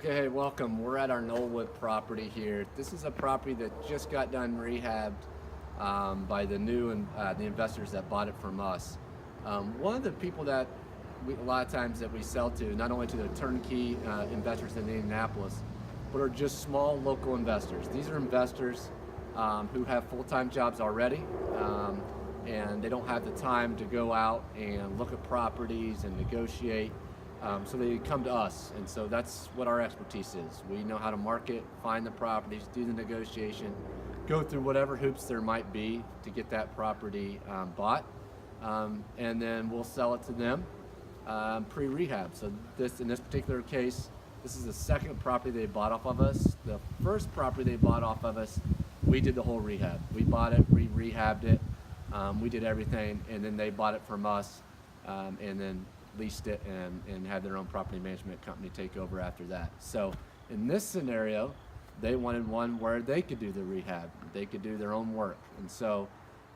Okay, hey, welcome. We're at our Knollwood property here. This is a property that just got done rehabbed by the the investors that bought it from us. One of the people that a lot of times that we sell to, not only to the turnkey investors in Indianapolis, but are just small local investors. These are investors who have full-time jobs already, and they don't have the time to go out and look at properties and negotiate. So they come to us, and so that's what our expertise is. We know how to market, find the properties, do the negotiation, go through whatever hoops there might be to get that property bought, and then we'll sell it to them pre-rehab. So in this particular case, this is the second property they bought off of us. The first property they bought off of us, we did the whole rehab. We bought it, we rehabbed it, we did everything, and then they bought it from us, and then leased it and had their own property management company take over after that. So in this scenario, they wanted one where they could do the rehab. They could do their own work. And so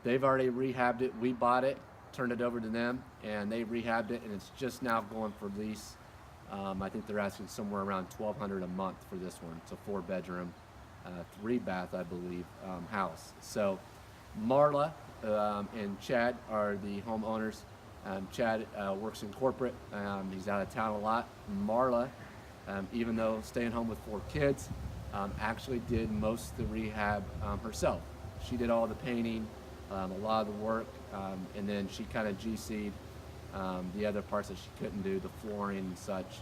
they've already rehabbed it. We bought it, turned it over to them, and they rehabbed it, and it's just now going for lease. I think they're asking somewhere around $1,200 a month for this one. It's a 4-bedroom, 3-bath, I believe, house. So Marla and Chad are the homeowners. Chad works in corporate. He's out of town a lot. Marla, even though staying home with 4 kids, actually did most of the rehab herself. She did all the painting, a lot of the work, and then she kind of GC'd the other parts that she couldn't do, the flooring and such,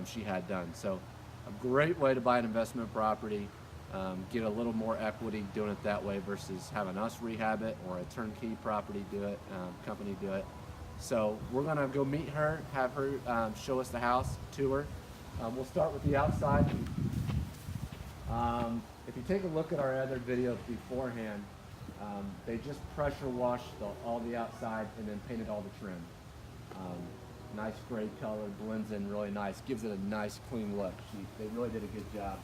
she had done. So a great way to buy an investment property, get a little more equity doing it that way versus having us rehab it or a turnkey property do it, company do it. So we're gonna go meet her, have her show us the house, tour. We'll start with the outside. If you take a look at our other videos beforehand, they just pressure washed all the outside and then painted all the trim. Nice gray color, blends in really nice, gives it a nice clean look. They really did a good job.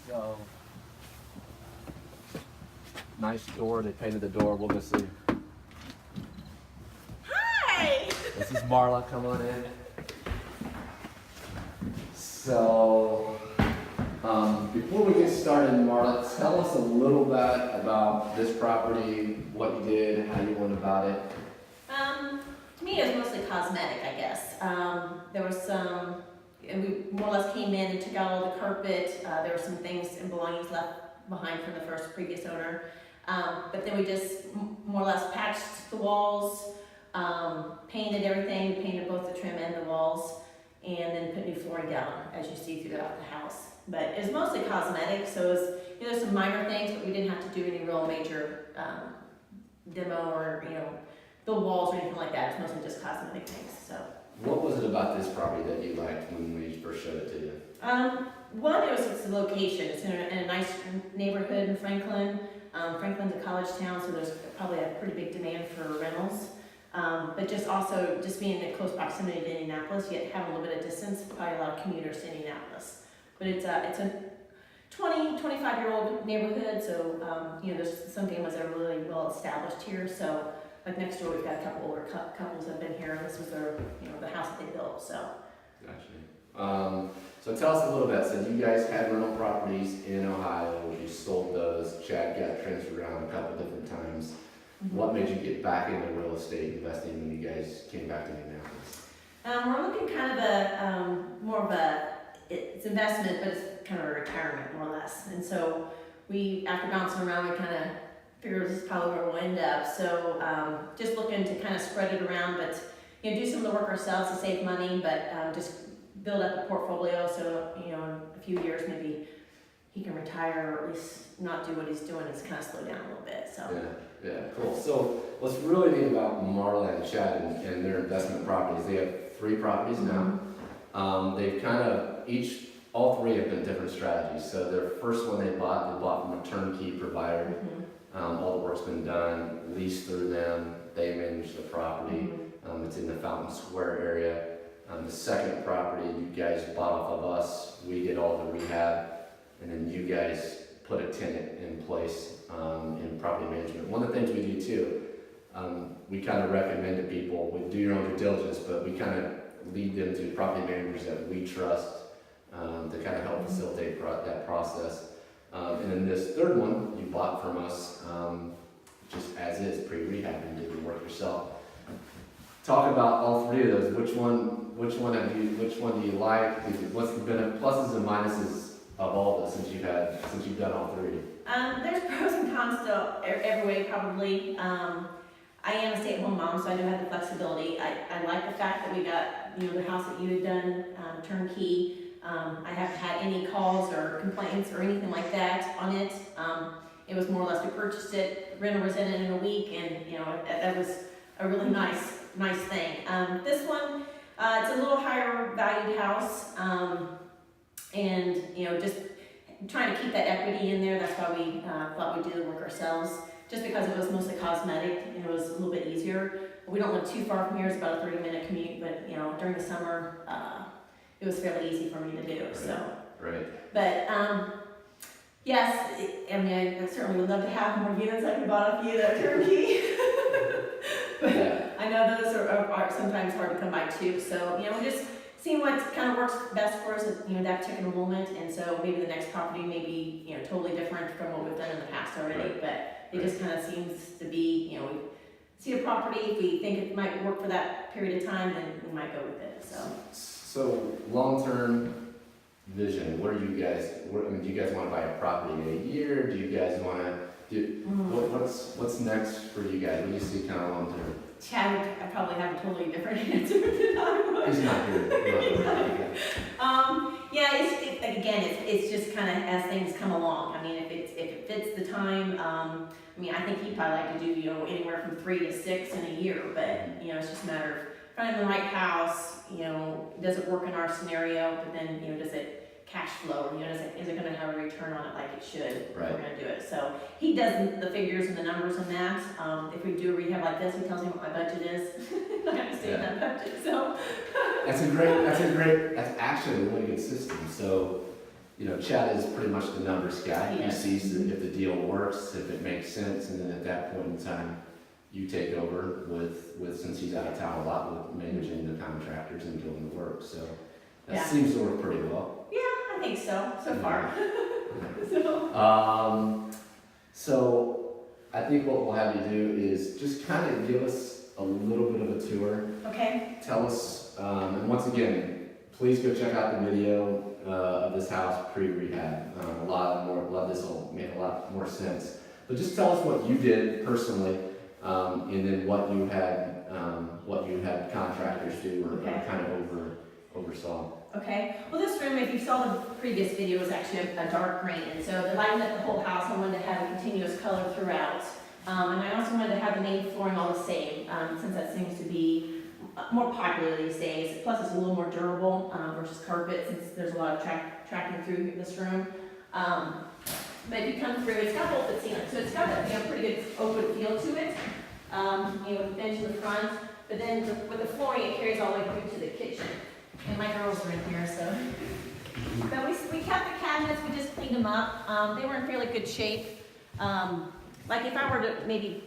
So, nice door, they painted the door, we'll go see. This is Marla, come on in. So, before we get started, Marla, tell us a little bit about this property, what you did, how you went about it. To me, it was mostly cosmetic, I guess. There was some, and we more or less came in and took out all the carpet. There were some things and belongings left behind from the previous owner. But then we just more or less patched the walls, painted everything. We painted both the trim and the walls, and then put new flooring down, as you see throughout the house. But it was mostly cosmetic, so it was, there's some minor things, but we didn't have to do any real major demo or the walls or anything like that. It's mostly just cosmetic things. So. What was it about this property that you liked when we first showed it to you? One, it's the location. It's in a nice neighborhood in Franklin. Franklin's a college town, so there's probably a pretty big demand for rentals. But just being in close proximity to Indianapolis, yet have a little bit of distance, probably a lot of commuters to Indianapolis. But it's a 25-year-old neighborhood, so there's some families that are really well established here. So like next door, we've got a couple older couples that have been here, and this was their the house that they built. So. Gotcha. So tell us a little bit. So you guys had rental properties in Ohio. You sold those. Chad got transferred around a couple different times. Mm-hmm. What made you get back into real estate investing when you guys came back to Indianapolis? We're looking kind of more of it's investment, but it's kind of a retirement more or less. And so after bouncing around, we kind of figured this is probably where we'll end up. So just looking to kind of spread it around, but do some of the work ourselves to save money, but just build up a portfolio. So in a few years maybe he can retire, or at least not do what he's doing. It's kind of slow down a little bit. So. Yeah, cool. So what's really neat about Marla and Chad and their investment properties, they have 3 properties now. They've kind of all 3 have been different strategies. So their first one they bought from a turnkey provider. All the work's been done, leased through them. They manage the property. It's in the Fountain Square area. The second property you guys bought off of us. We did all the rehab, and then you guys put a tenant in place in property management. One of the things we do too, we kind of recommend to people, we do your own due diligence, but we kind of lead them to property managers that we trust, to kind of help facilitate that process. And then this third one you bought from us just as is, pre-rehab, and did the work yourself. Talk about all three of those. Which one do you like? What's the pluses and minuses of all this since you've done all three? There's pros and cons to every way, probably. I am a stay-at-home mom, so I do have the flexibility. I like the fact that we got, the house that you had done turnkey. I haven't had any calls or complaints or anything like that on it. It was more or less we purchased it, renter was in it in a week, and that was a really nice thing. This one, it's a little higher valued house, and just trying to keep that equity in there. That's why we thought we'd do the work ourselves, just because it was mostly cosmetic and it was a little bit easier. We don't live too far from here; it's about a 30-minute commute. But during the summer, it was fairly easy for me to do. Right. But yes, I certainly would love to have more units. I could bought a few that are turnkey. But Yeah. I know those are sometimes hard to come by too. So we're just seeing what kind of works best for us at that particular moment. And so maybe the next property may be totally different from what we've done in the past already. Right. But it just kind of seems to be we see a property, if we think it might work for that period of time, then we might go with it. So long-term vision. What are you guys? Do you guys want to buy a property in a year? Do you guys want to do? What's next for you guys? What do you see kind of long-term? Chad, I probably have a totally different answer than I would. He's not here. It's just kind of as things come along. I mean, if it fits the time, I think he'd probably like to do anywhere from 3 to 6 in a year. But it's just a matter of finding the right house. Does it work in our scenario? But then does it cash flow? Is it going to have a return on it like it should? Right. We're going to do it. So he does the figures and the numbers on that. If we do a rehab like this, he tells me what my budget is. I have to stay in that budget. So That's actually a really good system. So, Chad is pretty much the numbers guy. He Yes. sees if the deal works, if it makes sense, and then at that point in time, you take over with since he's out of town a lot, with managing the contractors and doing the work. So that Yeah. seems to work pretty well. yeah, I think so far. So I think what we'll have you do is just kind of give us a little bit of a tour. Okay. Tell us, and once again, please go check out the video of this house pre-rehab. This will make a lot more sense. But just tell us what you did personally, and then what you had contractors do or Okay. kind of oversaw. Okay. Well, this room, if you saw the previous video, was actually a dark green, and so to lighten up the whole house, I wanted to have a continuous color throughout. And I also wanted to have the main flooring all the same, since that seems to be more popular these days. Plus, it's a little more durable versus carpet, since there's a lot of tracking through this room. But if you come through, it's got open ceiling, so it's got a pretty good open feel to it. With the bench in the front, but then with the flooring, it carries all the way through to the kitchen. And my girls are in here, so. But we kept the cabinets, we just cleaned them up. They were in fairly good shape. Like if I were to maybe